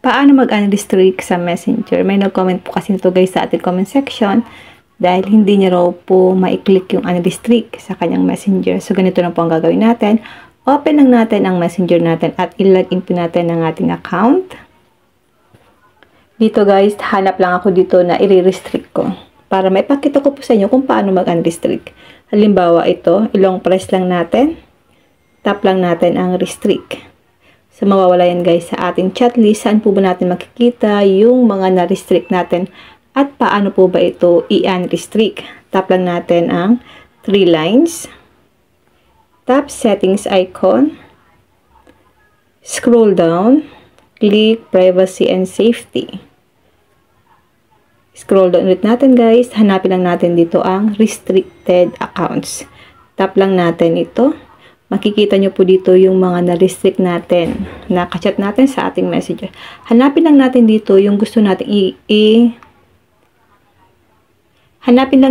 Paano mag-unrestrict sa Messenger? May nag-comment po kasi nito guys sa ating comment section dahil hindi niya raw po ma-click yung unrestrict sa kanyang Messenger. So, ganito na po ang gagawin natin. Open lang natin ang Messenger natin at ilagin po natin ang ating account. Dito guys, hanap lang ako dito na i-restrict ko para maipakita ko po sa inyo kung paano mag-unrestrict. Halimbawa ito, ilong press lang natin. Tap lang natin ang restrict. So, mawawala yan guys sa ating chat list. Saan po ba natin makikita yung mga na-restrict natin at paano po ba ito i-unrestrict. Tap lang natin ang 3 lines. Tap settings icon. Scroll down. Click privacy and safety. Scroll down ulit natin guys. Hanapin lang natin dito ang restricted accounts. Tap lang natin ito. Makikita nyo po dito yung mga na-restrict natin, na-chat natin sa ating messenger. Hanapin lang natin dito yung gusto natin hanapin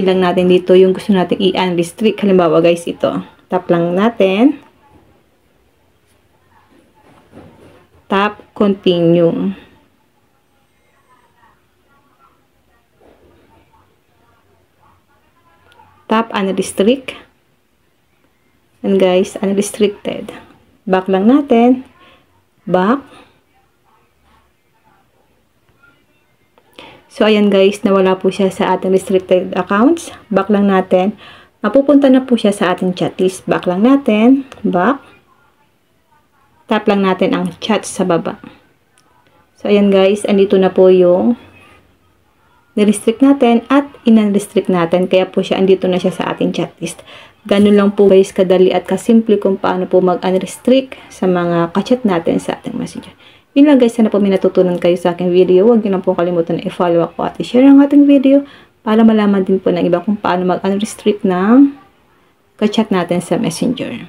lang natin dito yung gusto natin i-unrestrict. Halimbawa guys ito. Tap lang natin. Tap continue. Tap unrestrict. And guys, unrestricted. Back lang natin. Back. So, ayan guys, nawala po siya sa ating restricted accounts. Back lang natin. Mapupunta na po siya sa ating chat list. Back lang natin. Back. Tap lang natin ang chat sa baba. So, ayan guys, andito na po yung ni-restrict natin at in-unrestrict natin. Kaya po siya, andito na siya sa ating chat list. Ganun lang po guys kadali at kasimple kung paano po mag-unrestrict sa mga kachat natin sa ating messenger. Yun lang guys, sana po may natutunan kayo sa aking video. Huwag nyo lang po kalimutan na i-follow ako at i-share ang ating video para malaman din po ng iba kung paano mag-unrestrict ng kachat natin sa messenger.